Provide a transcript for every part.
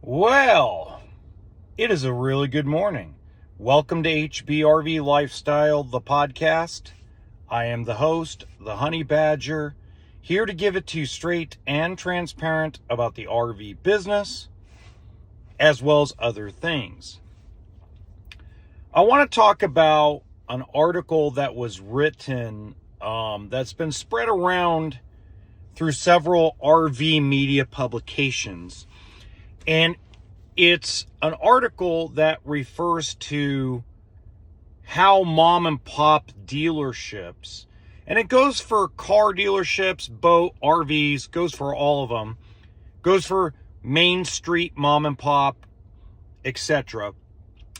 Well, it is a really good morning. Welcome to HBRV Lifestyle, the podcast. I am the host, the Honey Badger, here to give it to you straight and transparent about the RV business, as well as other things. I want to talk about an article that was written that's been spread around through several RV media publications. And it's an article that refers to how mom and pop dealerships, and it goes for car dealerships, boat, RVs, goes for all of them, goes for Main Street mom and pop, etc.,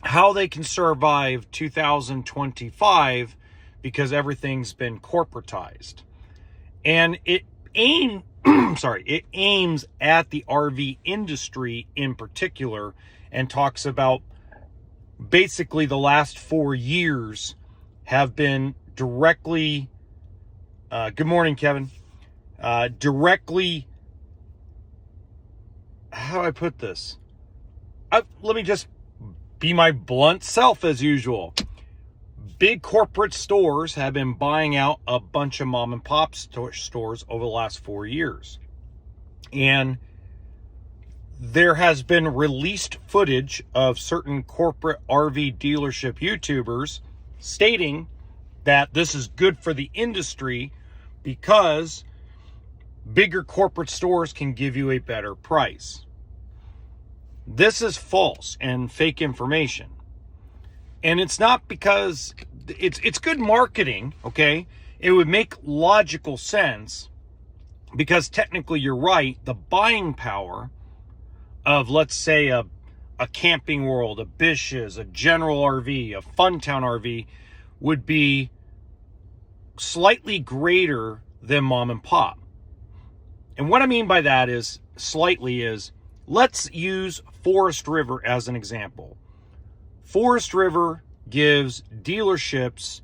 how they can survive 2025 because everything's been corporatized. And it aims at the RV industry in particular and talks about basically the last 4 years have been directly, good morning, Kevin, directly, how do I put this? Let me just be my blunt self as usual. Big corporate stores have been buying out a bunch of mom and pop stores over the last 4 years. And there has been released footage of certain corporate RV dealership YouTubers stating that this is good for the industry because bigger corporate stores can give you a better price. This is false and fake information. And it's not because it's good marketing, okay? It would make logical sense because technically you're right. The buying power of, let's say, a Camping World, a Bish's, a General RV, a Funtown RV would be slightly greater than mom and pop. And what I mean by that is slightly is, let's use Forest River as an example. Forest River gives dealerships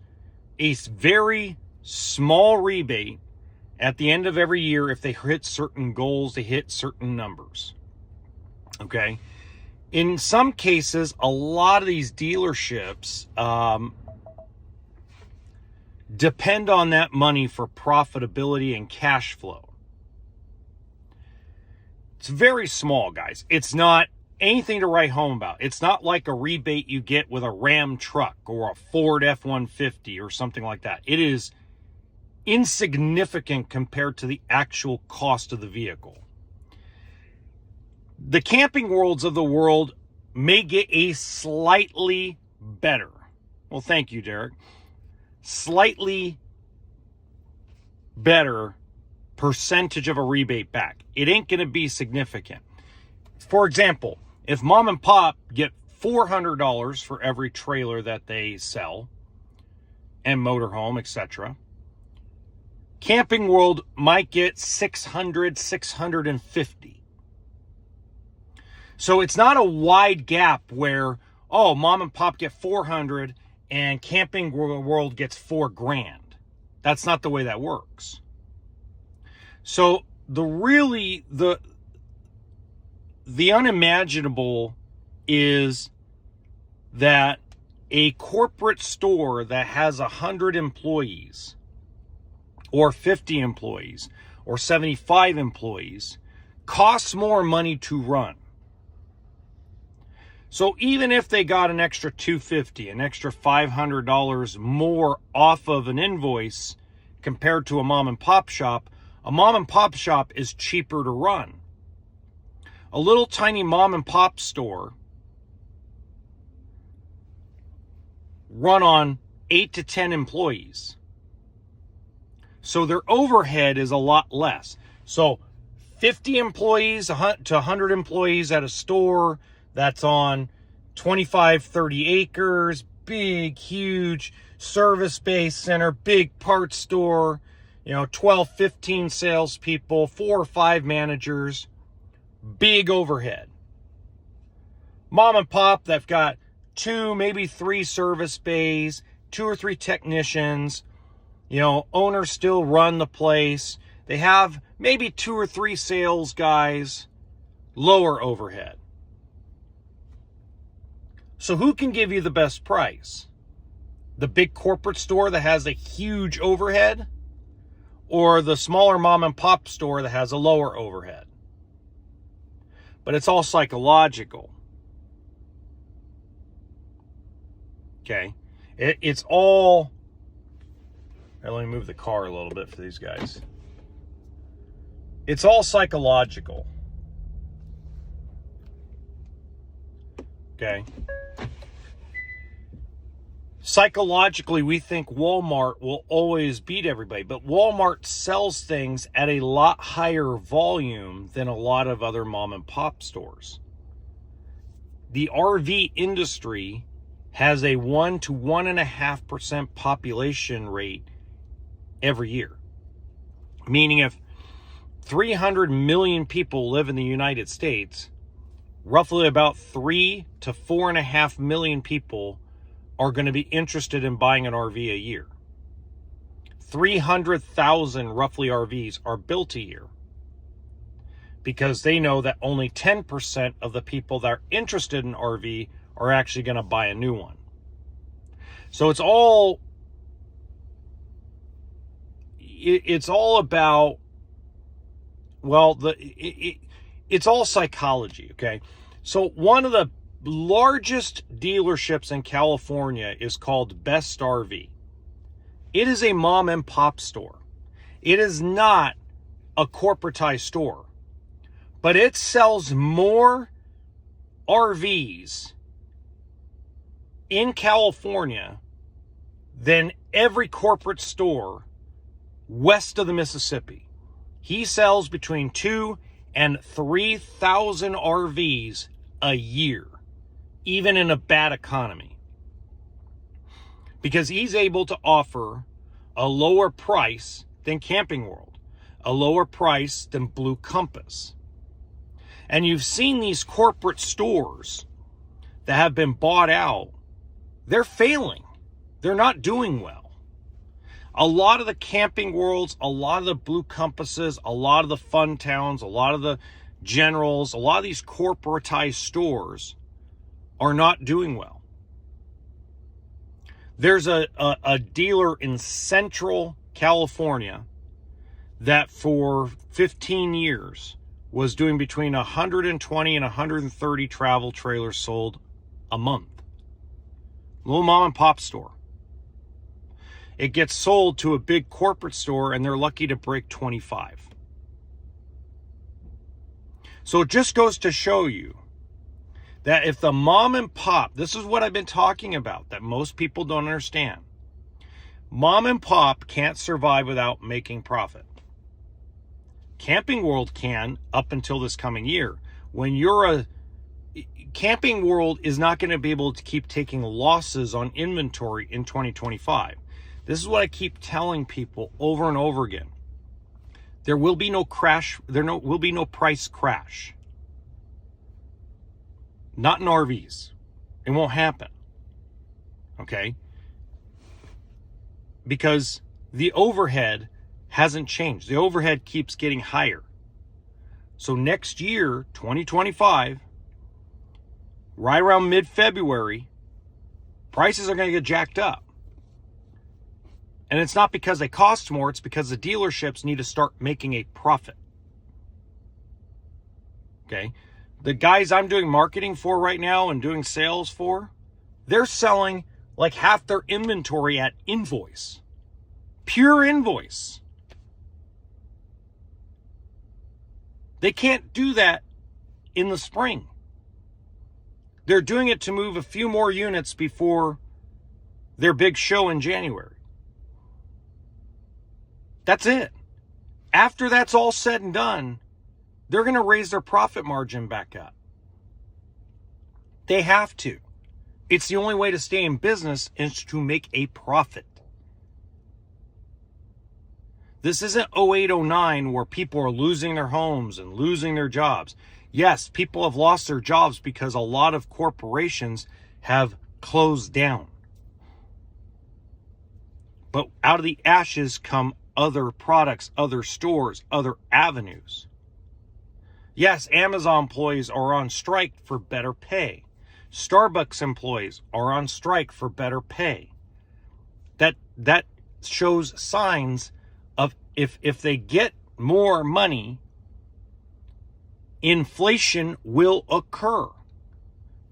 a very small rebate at the end of every year if they hit certain goals, they hit certain numbers. Okay? In some cases, a lot of these dealerships depend on that money for profitability and cash flow. It's very small, guys. It's not anything to write home about. It's not like a rebate you get with a Ram truck or a Ford F-150 or something like that. It is insignificant compared to the actual cost of the vehicle. The Camping Worlds of the world may get a slightly better. Well, thank you, Derek. Slightly better percentage of a rebate back. It ain't going to be significant. For example, if mom and pop get $400 for every trailer that they sell and motorhome, etc., Camping World might get $600, $650. So it's not a wide gap where, oh, mom and pop get $400 and Camping World gets $4,000. That's not the way that works. So the unimaginable is that a corporate store that has 100 employees or 50 employees or 75 employees costs more money to run. So even if they got an extra $250, an extra $500 more off of an invoice compared to a mom and pop shop, a mom and pop shop is cheaper to run. A little tiny mom and pop store run on 8 to 10 employees. So their overhead is a lot less. So 50 employees to 100 employees at a store that's on 25, 30 acres, big, huge service-based center, big parts store, 12, 15 salespeople, 4 or 5 managers, big overhead. Mom and pop, they've got 2, maybe 3 service bays, 2 or 3 technicians, owners still run the place. They have maybe 2 or 3 sales guys, lower overhead. So who can give you the best price? The big corporate store that has a huge overhead, or the smaller mom and pop store that has a lower overhead? But it's all psychological. Okay? It's all... Let me move the car a little bit for these guys. It's all psychological. Okay? Psychologically, we think Walmart will always beat everybody, but Walmart sells things at a lot higher volume than a lot of other mom and pop stores. The RV industry has a 1 to 1.5% population rate every year. Meaning if 300 million people live in the United States, roughly about 3 to 4.5 million people are going to be interested in buying an RV a year. 300,000 roughly RVs are built a year because they know that only 10% of the people that are interested in RV are actually going to buy a new one. So it's all about, well, it's all psychology, okay? So one of the largest dealerships in California is called Best RV. It is a mom and pop store. It is not a corporatized store, but it sells more RVs in California than every corporate store west of the Mississippi. He sells between 2,000 and 3,000 RVs a year, even in a bad economy, because he's able to offer a lower price than Camping World, a lower price than Blue Compass. And you've seen these corporate stores that have been bought out, they're failing. They're not doing well. A lot of the Camping Worlds, a lot of the Blue Compasses, a lot of the Fun Towns, a lot of the Generals, a lot of these corporatized stores are not doing well. There's a dealer in Central California that for 15 years was doing between 120 and 130 travel trailers sold a month. Little mom and pop store. It gets sold to a big corporate store and they're lucky to break 25. So it just goes to show you that if the mom and pop, this is what I've been talking about, that most people don't understand. Mom and pop can't survive without making profit. Camping World can up until this coming year. Camping World is not going to be able to keep taking losses on inventory in 2025. This is what I keep telling people over and over again. There will be no crash. Will be no price crash. Not in RVs. It won't happen. Okay? Because the overhead hasn't changed. The overhead keeps getting higher. So next year, 2025, right around mid-February, prices are going to get jacked up. And it's not because they cost more, it's because the dealerships need to start making a profit. Okay? The guys I'm doing marketing for right now and doing sales for, they're selling like half their inventory at invoice. Pure invoice. They can't do that in the spring. They're doing it to move a few more units before their big show in January. That's it. After that's all said and done, they're going to raise their profit margin back up. They have to. It's the only way to stay in business is to make a profit. This isn't 0809 where people are losing their homes and losing their jobs. Yes, people have lost their jobs because a lot of corporations have closed down. But out of the ashes come other products, other stores, other avenues. Yes, Amazon employees are on strike for better pay. Starbucks employees are on strike for better pay. That shows signs of if they get more money, inflation will occur.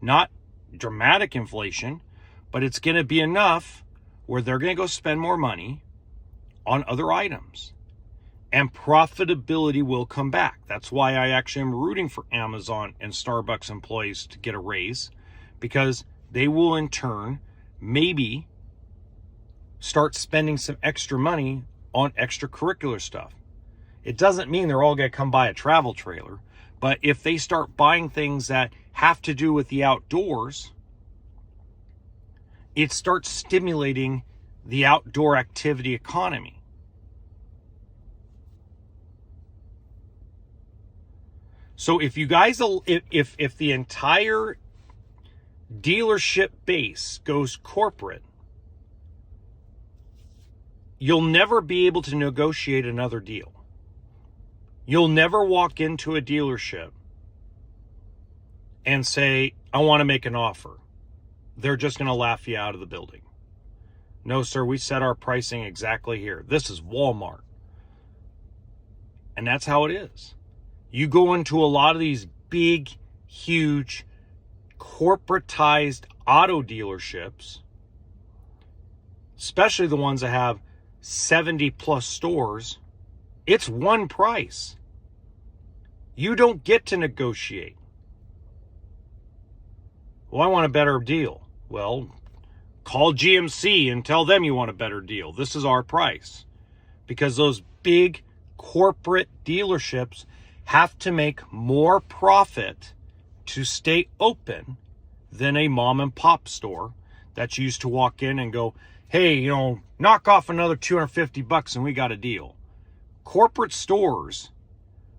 Not dramatic inflation, but it's going to be enough where they're going to go spend more money on other items. And profitability will come back. That's why I actually am rooting for Amazon and Starbucks employees to get a raise, because they will in turn maybe start spending some extra money on extracurricular stuff. It doesn't mean they're all going to come buy a travel trailer, but if they start buying things that have to do with the outdoors, it starts stimulating the outdoor activity economy. So if you guys, if the entire dealership base goes corporate, you'll never be able to negotiate another deal. You'll never walk into a dealership and say, I want to make an offer. They're just going to laugh you out of the building. No, sir, we set our pricing exactly here. This is Walmart. And that's how it is. You go into a lot of these big, huge, corporatized auto dealerships, especially the ones that have 70 plus stores, it's one price. You don't get to negotiate. Well, I want a better deal. Well, call GMC and tell them you want a better deal. This is our price. Because those big corporate dealerships have to make more profit to stay open than a mom and pop store that's used to walk in and go, hey, knock off another $250 and we got a deal. Corporate stores,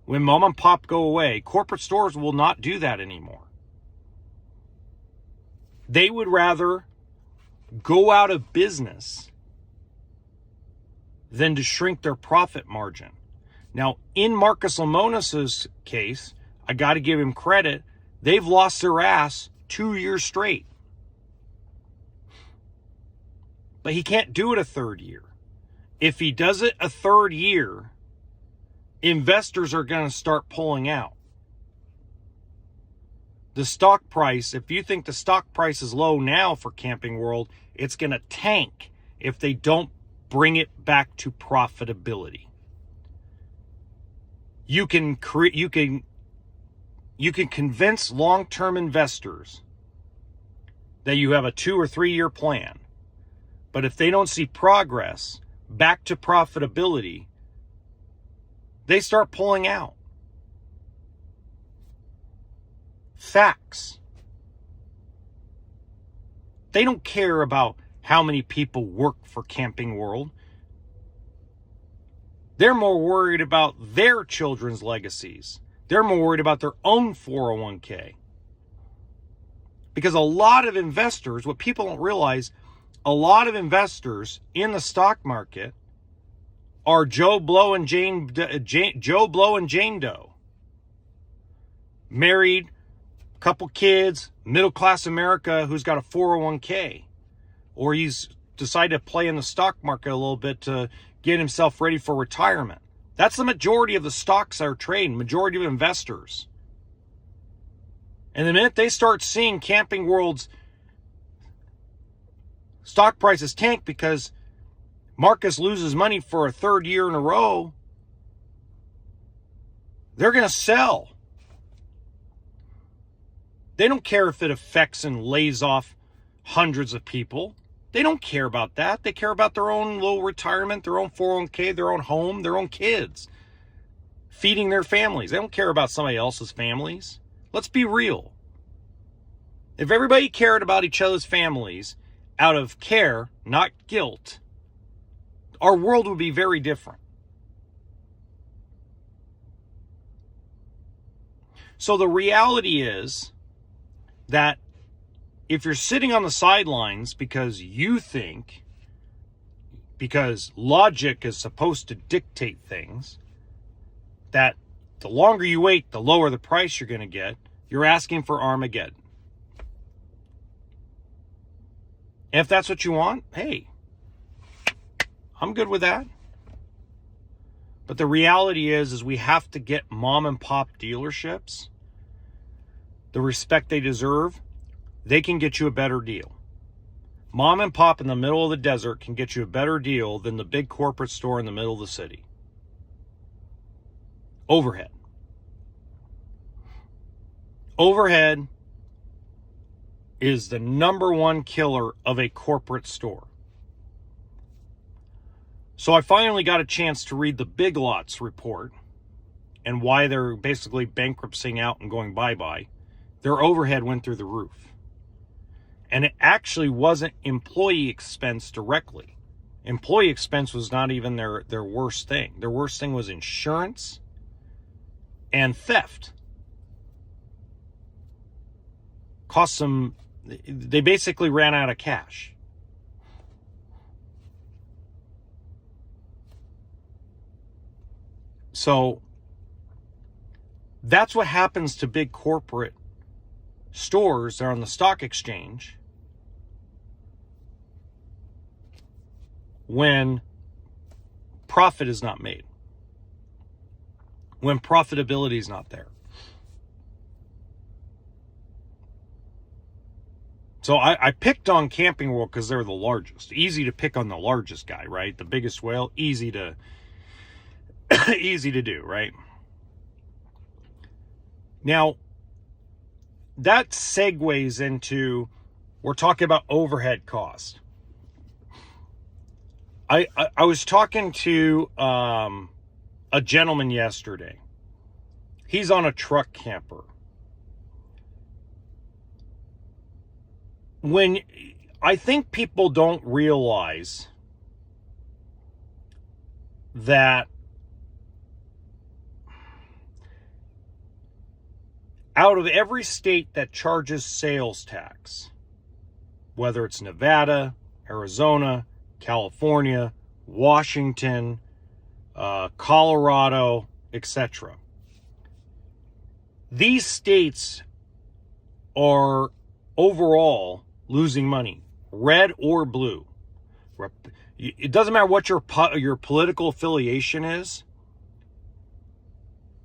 when mom and pop go away, corporate stores will not do that anymore. They would rather go out of business than to shrink their profit margin. Now, in Marcus Lemonis's case, I got to give him credit. They've lost their ass 2 years straight. But he can't do it a third year. If he does it a third year, investors are going to start pulling out. The stock price, if you think the stock price is low now for Camping World, it's going to tank if they don't bring it back to profitability. You can convince long-term investors that you have a 2 or 3 year plan. But if they don't see progress back to profitability, they start pulling out. Facts. They don't care about how many people work for Camping World. They're more worried about their children's legacies. They're more worried about their own 401k. Because a lot of investors, what people don't realize, a lot of investors in the stock market are Joe Blow and Jane Doe. Married, couple kids, middle-class America who's got a 401k. Or he's decided to play in the stock market a little bit to get himself ready for retirement. That's the majority of the stocks that are trading, majority of investors. And the minute they start seeing Camping World's stock prices tank because Marcus loses money for a third year in a row, they're going to sell. They don't care if it affects and lays off hundreds of people. They don't care about that. They care about their own little retirement, their own 401k, their own home, their own kids, feeding their families. They don't care about somebody else's families. Let's be real. If everybody cared about each other's families out of care, not guilt, our world would be very different. So the reality is that if you're sitting on the sidelines because you think, because logic is supposed to dictate things, that the longer you wait, the lower the price you're going to get, you're asking for Armageddon. And if that's what you want, hey, I'm good with that. But the reality is we have to get mom and pop dealerships the respect they deserve. They can get you a better deal. Mom and pop in the middle of the desert can get you a better deal than the big corporate store in the middle of the city. Overhead. Overhead is the number one killer of a corporate store. So I finally got a chance to read the Big Lots report and why they're basically bankrupting out and going bye-bye. Their overhead went through the roof. And it actually wasn't employee expense directly. Employee expense was not even their worst thing. Their worst thing was insurance and theft. Cost them, they basically ran out of cash. So that's what happens to big corporate stores that are on the stock exchange when profit is not made, when profitability is not there. So I picked on Camping World because they're the largest. Easy to pick on the largest guy, right? The biggest whale, easy to do, right? Now, that segues into, we're talking about overhead cost. I was talking to a gentleman yesterday. He's on a truck camper. When I think people don't realize that out of every state that charges sales tax, whether it's Nevada, Arizona, California, Washington, Colorado, etc., these states are overall losing money, red or blue. It doesn't matter what your political affiliation is.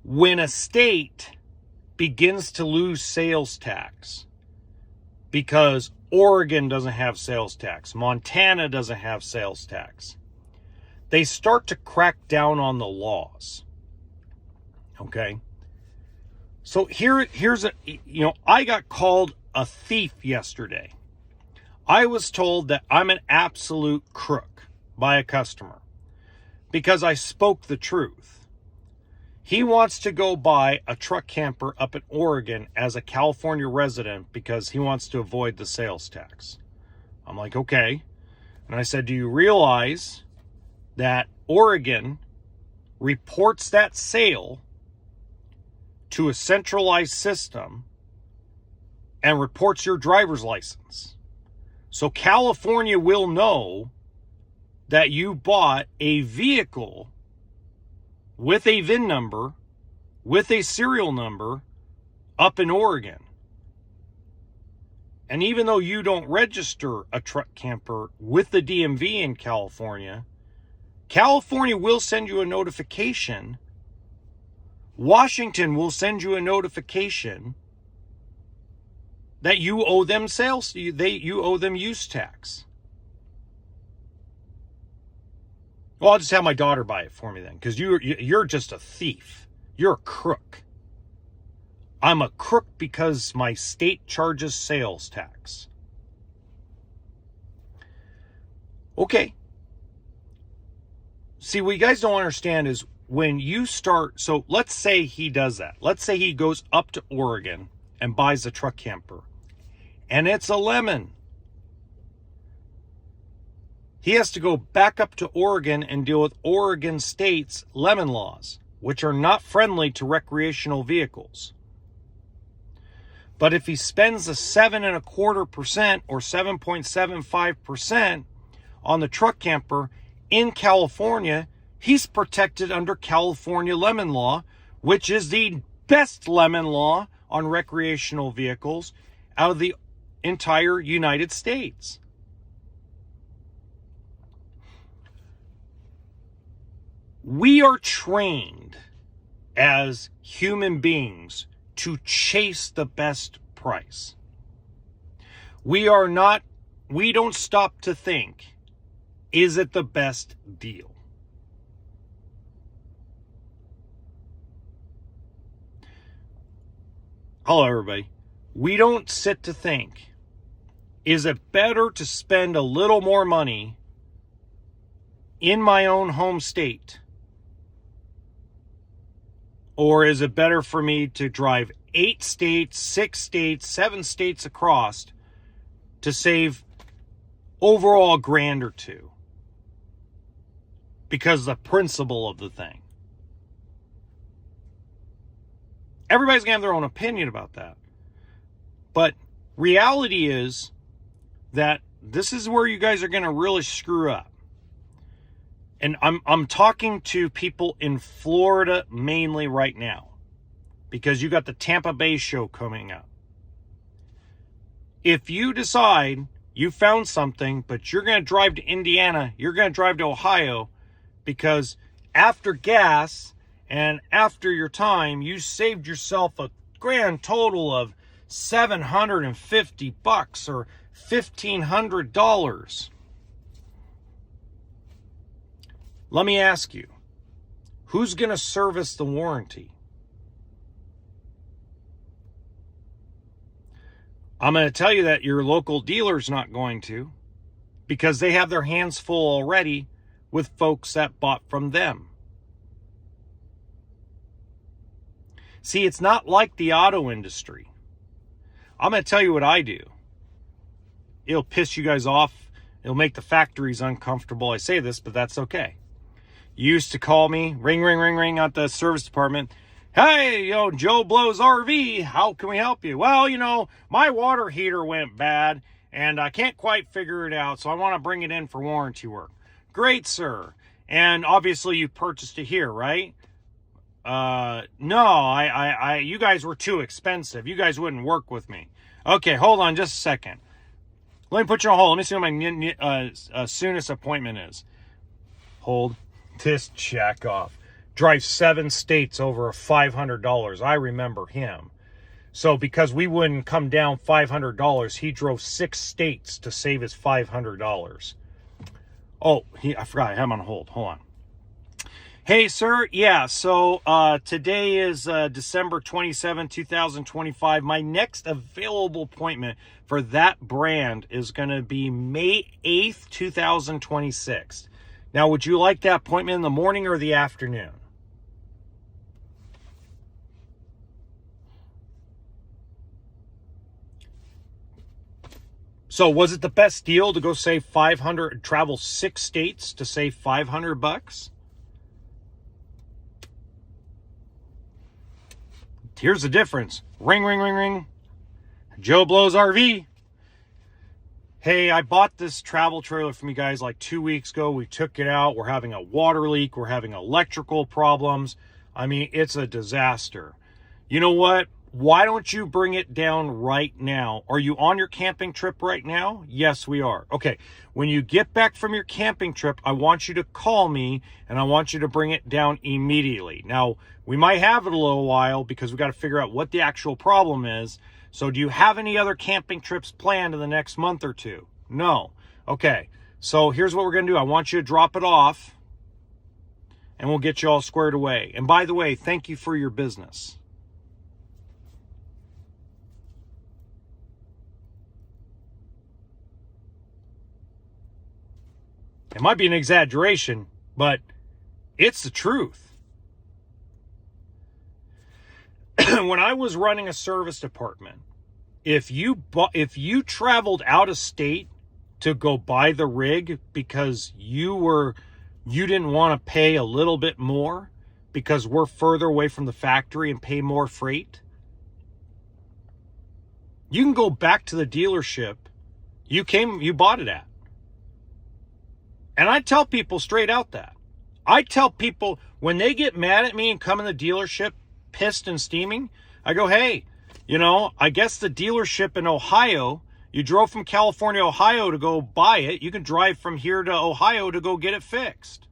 When a state begins to lose sales tax because Oregon doesn't have sales tax, Montana doesn't have sales tax, they start to crack down on the laws. Okay? So here's I got called a thief yesterday. I was told that I'm an absolute crook by a customer because I spoke the truth. He wants to go buy a truck camper up in Oregon as a California resident because he wants to avoid the sales tax. I'm like, okay. And I said, do you realize that Oregon reports that sale to a centralized system and reports your driver's license? So California will know that you bought a vehicle with a VIN number, with a serial number, up in Oregon. And even though you don't register a truck camper with the DMV in California, California will send you a notification. Washington will send you a notification that you owe them you owe them use tax. Well, I'll just have my daughter buy it for me then, because you're just a thief. You're a crook. I'm a crook because my state charges sales tax. Okay. See, what you guys don't understand is when you start, so let's say he does that. Let's say he goes up to Oregon and buys a truck camper, and it's a lemon. He has to go back up to Oregon and deal with Oregon State's lemon laws, which are not friendly to recreational vehicles. But if he spends the 7.25% or 7.75% on the truck camper in California, he's protected under California lemon law, which is the best lemon law on recreational vehicles out of the entire United States. We are trained as human beings to chase the best price. We don't stop to think, is it the best deal? Hello, everybody. We don't sit to think, is it better to spend a little more money in my own home state? Or is it better for me to drive 8 states, 6 states, 7 states across to save overall $1,000 or $2,000? Because the principle of the thing. Everybody's going to have their own opinion about that. But reality is that this is where you guys are going to really screw up. And I'm talking to people in Florida mainly right now, because you got the Tampa Bay show coming up. If you decide you found something, but you're going to drive to Indiana, you're going to drive to Ohio, because after gas and after your time, you saved yourself a grand total of $750 or $1,500. Let me ask you, who's going to service the warranty? I'm going to tell you that your local dealer's not going to, because they have their hands full already with folks that bought from them. See, it's not like the auto industry. I'm going to tell you what I do. It'll piss you guys off. It'll make the factories uncomfortable. I say this, but that's okay. You used to call me, ring, ring, ring, ring, at the service department. Hey, Joe Blow's RV, how can we help you? Well, my water heater went bad, and I can't quite figure it out, so I want to bring it in for warranty work. Great, sir. And obviously you purchased it here, right? No, you guys were too expensive. You guys wouldn't work with me. Okay, hold on just a second. Let me put you on hold. Let me see what my soonest appointment is. Hold. This jack off. Drive 7 states over $500. I remember him. So because we wouldn't come down $500, he drove 6 states to save his $500. Oh, I forgot. I have him on hold. Hold on. Hey, sir. Yeah, so today is December 27, 2025. My next available appointment for that brand is going to be May 8th, 2026. Now, would you like that appointment in the morning or the afternoon? So was it the best deal to go save $500, travel 6 states to save $500? Here's the difference. Ring, ring, ring, ring. Joe Blow's RV. Hey, I bought this travel trailer from you guys like 2 weeks ago. We took it out. We're having a water leak. We're having electrical problems. I mean, it's a disaster. You know what? Why don't you bring it down right now? Are you on your camping trip right now? Yes, we are. Okay, when you get back from your camping trip, I want you to call me, and I want you to bring it down immediately. Now, we might have it a little while because we got to figure out what the actual problem is. So do you have any other camping trips planned in the next month or two? No. Okay, so here's what we're going to do. I want you to drop it off, and we'll get you all squared away. And by the way, thank you for your business. It might be an exaggeration, but it's the truth. When I was running a service department, if you traveled out of state to go buy the rig because you didn't want to pay a little bit more because we're further away from the factory and pay more freight, you can go back to the dealership you bought it at. And I tell people straight out that. I tell people when they get mad at me and come in the dealership pissed and steaming, I go, hey, I guess the dealership in Ohio, you drove from California, Ohio to go buy it. You can drive from here to Ohio to go get it fixed.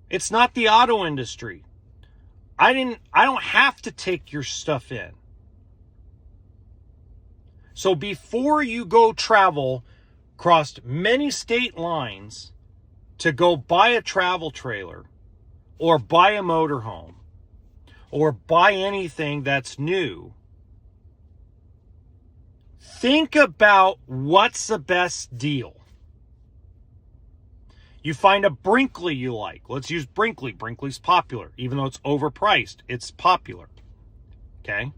It's not the auto industry. I don't have to take your stuff in. So before you go travel across many state lines to go buy a travel trailer or buy a motorhome or buy anything that's new, think about what's the best deal. You find a Brinkley you like. Let's use Brinkley. Brinkley's popular. Even though it's overpriced, it's popular. Okay?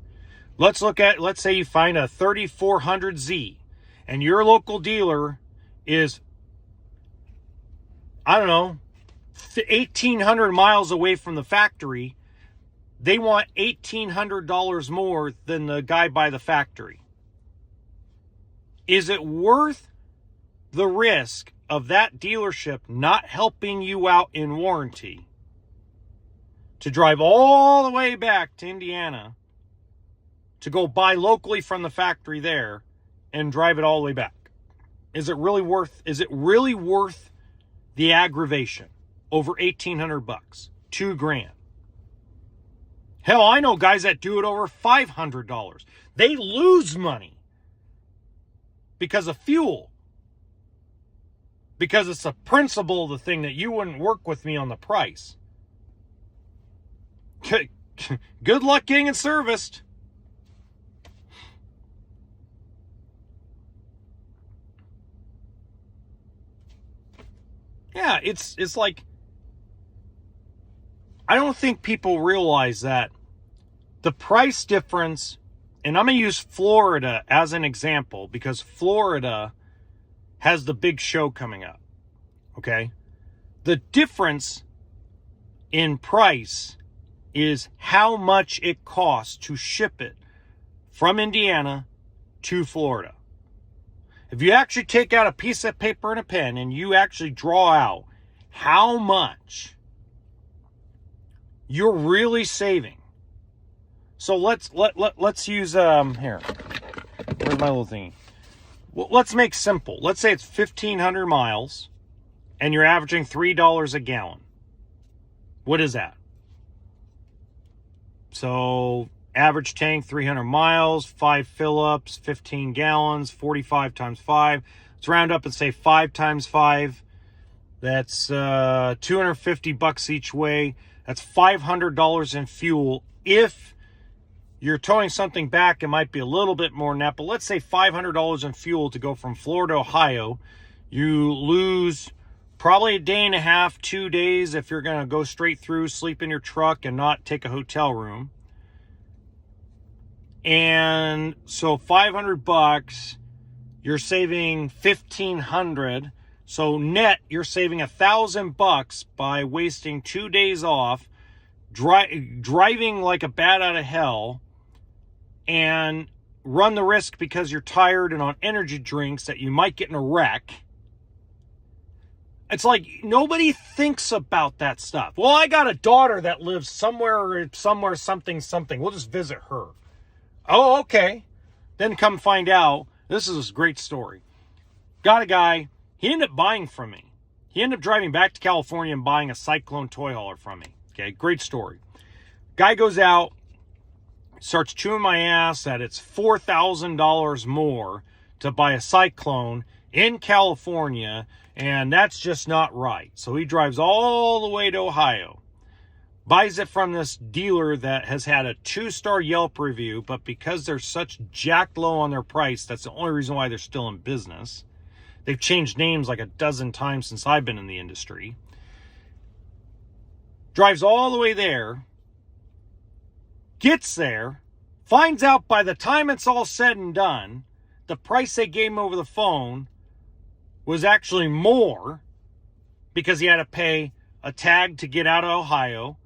Let's say you find a 3400Z and your local dealer is, I don't know, 1,800 miles away from the factory. They want $1,800 more than the guy by the factory. Is it worth the risk of that dealership not helping you out in warranty to drive all the way back to Indiana to go buy locally from the factory there and drive it all the way back? Is it really worth the aggravation over $1,800, $2,000? Hell, I know guys that do it over $500. They lose money because of fuel. Because it's the principle of the thing that you wouldn't work with me on the price. Good luck getting it serviced. Yeah, it's like, I don't think people realize that the price difference, and I'm going to use Florida as an example because Florida has the big show coming up, okay? The difference in price is how much it costs to ship it from Indiana to Florida. If you actually take out a piece of paper and a pen and you actually draw out how much you're really saving. So let's use here. Where's my little thingy? Well, let's make simple. Let's say it's 1,500 miles and you're averaging $3 a gallon. What is that? So average tank, 300 miles, 5 fill-ups, 15 gallons, 45 times 5. Let's round up and say 5 times 5. That's $250 each way. That's $500 in fuel. If you're towing something back, it might be a little bit more than that, but let's say $500 in fuel to go from Florida to Ohio. You lose probably a day and a half, 2 days if you're going to go straight through, sleep in your truck and not take a hotel room. And so $500, you're saving $1,500. So net, you're saving $1,000 by wasting 2 days off, driving like a bat out of hell, and run the risk because you're tired and on energy drinks that you might get in a wreck. It's like nobody thinks about that stuff. Well, I got a daughter that lives somewhere, something. We'll just visit her. Oh, okay. Then come find out, this is a great story. Got a guy, he ended up buying from me. He ended up driving back to California and buying a Cyclone toy hauler from me. Okay, great story. Guy goes out, starts chewing my ass that it's $4,000 more to buy a Cyclone in California, and that's just not right. So he drives all the way to Ohio, buys it from this dealer that has had a 2-star Yelp review, but because they're such jacked low on their price, that's the only reason why they're still in business. They've changed names like a dozen times since I've been in the industry. Drives all the way there, gets there, finds out by the time it's all said and done, the price they gave him over the phone was actually more because he had to pay a tag to get out of Ohio.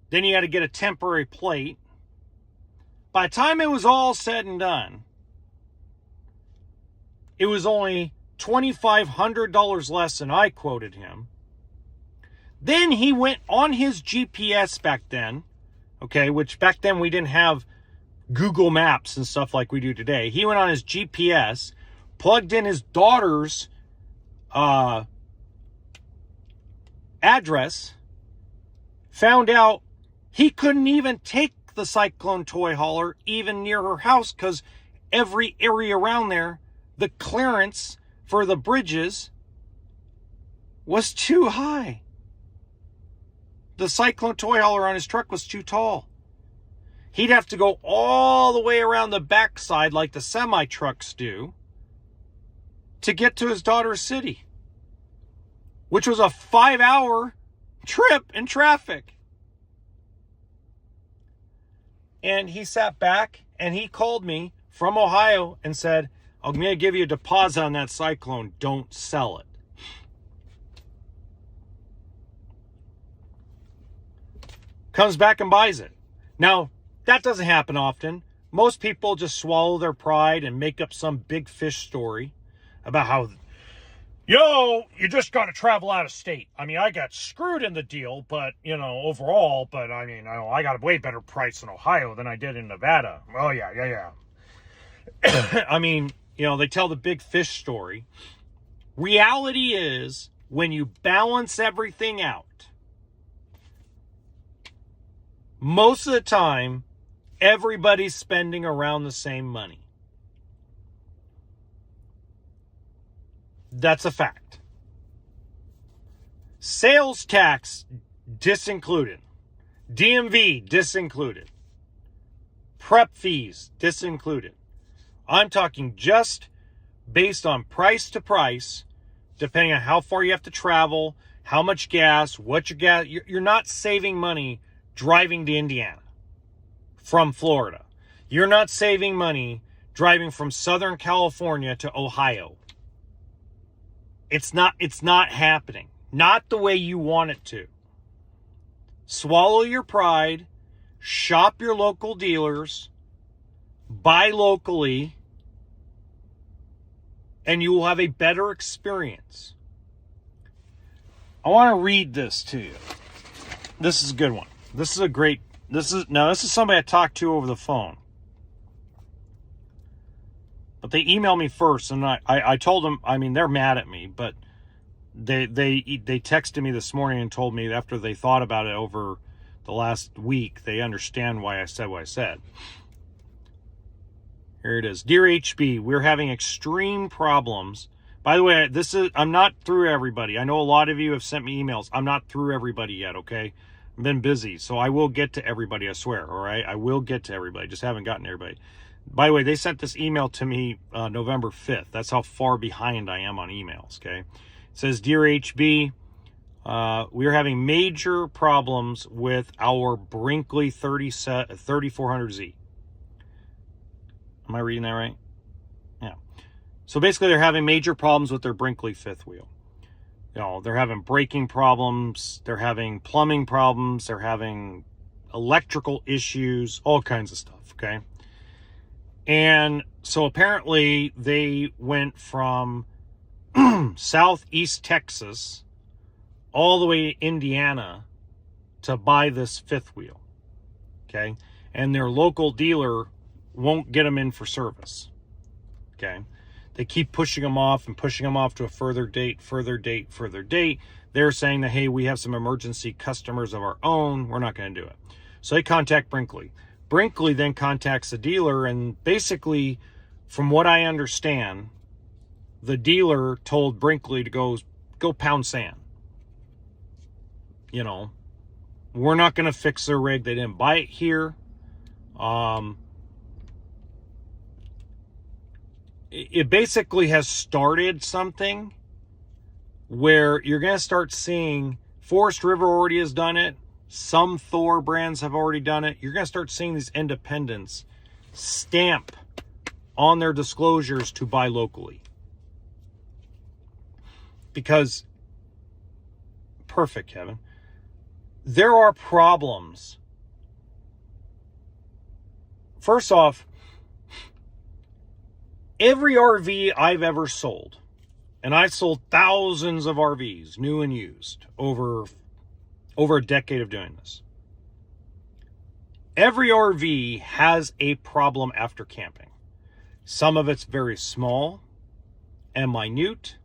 Then he had to get a temporary plate. By the time it was all said and done, it was only $2,500 less than I quoted him. Then he went on his GPS back then, okay, which back then we didn't have Google Maps and stuff like we do today. He went on his GPS, plugged in his daughter's address, found out he couldn't even take the cyclone toy hauler even near her house because every area around there, the clearance for the bridges was too high. The cyclone toy hauler on his truck was too tall. He'd have to go all the way around the backside like the semi trucks do to get to his daughter's city, which was a 5-hour trip in traffic. And he sat back and he called me from Ohio and said, I'm going to give you a deposit on that cyclone. Don't sell it. Comes back and buys it. Now, that doesn't happen often. Most people just swallow their pride and make up some big fish story about how, you just got to travel out of state. I mean, I got screwed in the deal, but, overall, but I mean, I got a way better price in Ohio than I did in Nevada. Oh, yeah. I mean, they tell the big fish story. Reality is, when you balance everything out, most of the time, everybody's spending around the same money. That's a fact. Sales tax disincluded. DMV disincluded. Prep fees disincluded. I'm talking just based on price to price, depending on how far you have to travel, how much gas, what your gas. You're not saving money driving to Indiana from Florida. You're not saving money driving from Southern California to Ohio. It's not happening. Not the way you want it to. Swallow your pride, shop your local dealers, buy locally, and you will have a better experience. I want to read this to you. This is a good one. This is somebody I talked to over the phone. But they emailed me first, and I told them, I mean, they're mad at me, but they texted me this morning and told me after they thought about it over the last week, they understand why I said what I said. Here it is. Dear HB, we're having extreme problems. By the way, I'm not through everybody. I know a lot of you have sent me emails. I'm not through everybody yet, okay? I've been busy, so I will get to everybody, I swear, all right? I will get to everybody. Just haven't gotten to everybody. By the way, they sent this email to me November 5th. That's how far behind I am on emails, okay? It says, Dear HB, we are having major problems with our Brinkley 3400Z. Am I reading that right? Yeah. So basically, they're having major problems with their Brinkley fifth wheel. They're having braking problems. They're having plumbing problems. They're having electrical issues, all kinds of stuff, okay? And so apparently they went from southeast Texas all the way to Indiana to buy this fifth wheel, okay? And their local dealer won't get them in for service, okay? They keep pushing them off to a further date. They're saying that, hey, we have some emergency customers of our own. We're not going to do it. So they contact Brinkley. Brinkley then contacts the dealer, and basically, from what I understand, the dealer told Brinkley to go pound sand. We're not going to fix their rig. They didn't buy it here. It basically has started something where you're going to start seeing Forest River already has done it. Some Thor brands have already done it. You're going to start seeing these independents stamp on their disclosures to buy locally. Because, perfect, Kevin. There are problems. First off, every RV I've ever sold, and I've sold thousands of RVs, new and used, over a decade of doing this. Every RV has a problem after camping. Some of it's very small and minute,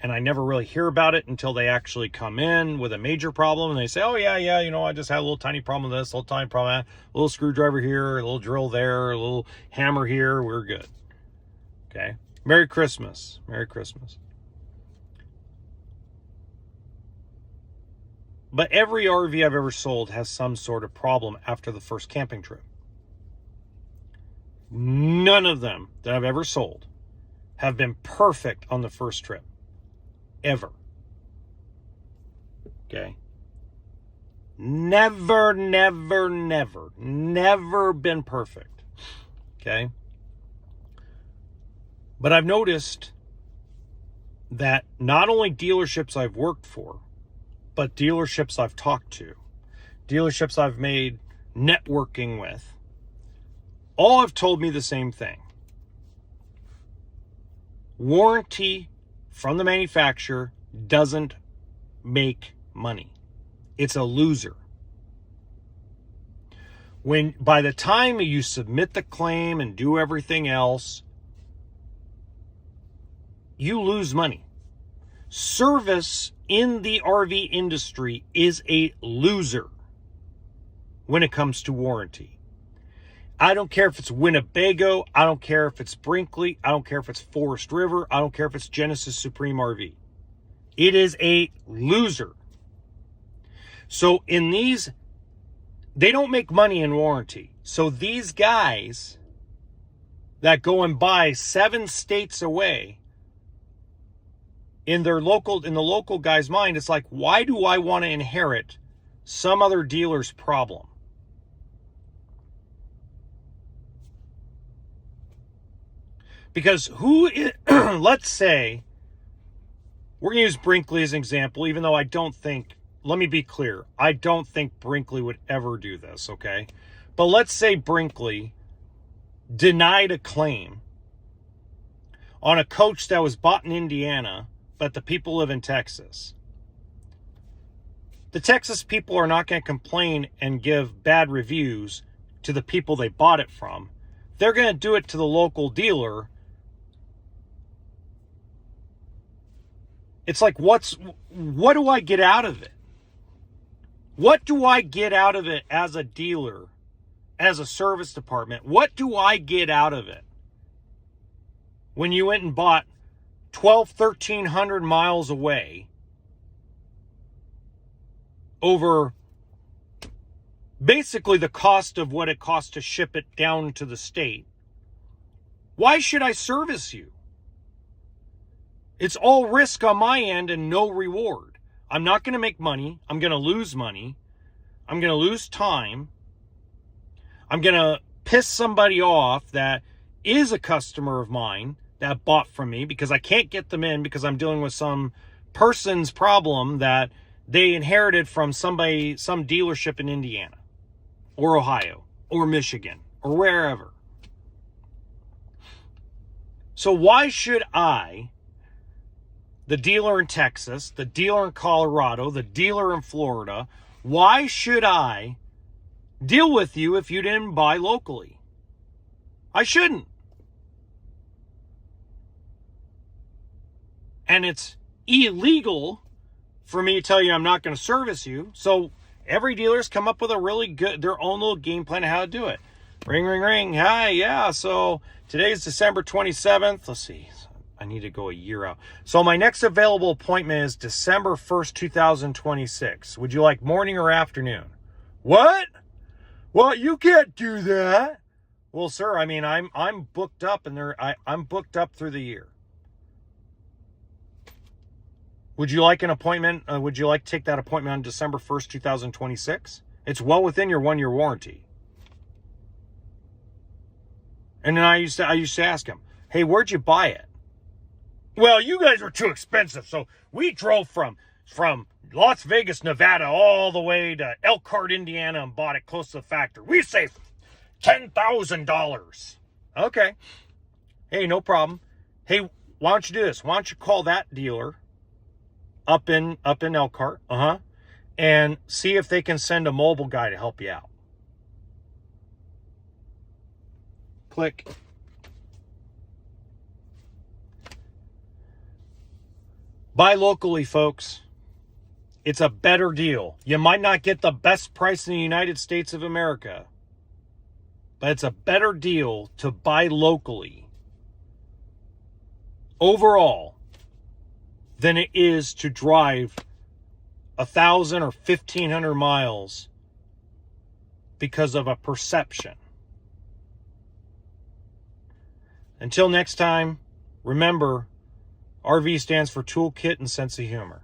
and I never really hear about it until they actually come in with a major problem, and they say, oh yeah, I just had a little tiny problem with this, a little tiny problem with that, a little screwdriver here, a little drill there, a little hammer here, we're good. Okay. Merry Christmas. Merry Christmas. But every RV I've ever sold has some sort of problem after the first camping trip. None of them that I've ever sold have been perfect on the first trip. Ever. Okay? Never been perfect. Okay? But I've noticed that not only dealerships I've worked for, but dealerships I've talked to, dealerships I've made networking with, all have told me the same thing. Warranty from the manufacturer doesn't make money. It's a loser. When by the time you submit the claim and do everything else, you lose money. Service in the RV industry is a loser when it comes to warranty. I don't care if it's Winnebago. I don't care if it's Brinkley. I don't care if it's Forest River. I don't care if it's Genesis Supreme RV. It is a loser. So in these, they don't make money in warranty. So these guys that go and buy 7 states away, in the local guy's mind, it's like, why do I want to inherit some other dealer's problem? Because let's say, we're going to use Brinkley as an example, even though I don't think, let me be clear, I don't think Brinkley would ever do this, okay? But let's say Brinkley denied a claim on a coach that was bought in Indiana, but the people live in Texas. The Texas people are not going to complain and give bad reviews to the people they bought it from. They're going to do it to the local dealer. It's like, what do I get out of it? What do I get out of it as a dealer, as a service department? What do I get out of it? When you went and bought 1,300 miles away over basically the cost of what it costs to ship it down to the state, why should I service you? It's all risk on my end and no reward. I'm not going to make money. I'm going to lose money. I'm going to lose time. I'm going to piss somebody off that is a customer of mine that bought from me because I can't get them in because I'm dealing with some person's problem that they inherited from some dealership in Indiana or Ohio or Michigan or wherever. So why should I, the dealer in Texas, the dealer in Colorado, the dealer in Florida, why should I deal with you if you didn't buy locally? I shouldn't. And it's illegal for me to tell you I'm not going to service you. So every dealer's come up with a really good, their own little game plan of how to do it. Ring, ring, ring. Hi, yeah. So today's December 27th. Let's see. I need to go a year out. So my next available appointment is December 1st, 2026. Would you like morning or afternoon? What? Well, you can't do that. Well, sir, I mean, I'm booked up and I'm booked up through the year. Would you like an appointment? Would you like to take that appointment on December 1st, 2026? It's well within your 1-year warranty. And then I used to ask him, hey, where'd you buy it? Well, you guys were too expensive, so we drove from Las Vegas, Nevada, all the way to Elkhart, Indiana, and bought it close to the factory. We saved $10,000. Okay. Hey, no problem. Hey, why don't you do this? Why don't you call that dealer up in Elkhart, and see if they can send a mobile guy to help you out. Click. Buy locally, folks. It's a better deal. You might not get the best price in the United States of America, but it's a better deal to buy locally overall than it is to drive 1,000 or 1,500 miles because of a perception. Until next time, remember, RV stands for toolkit and sense of humor.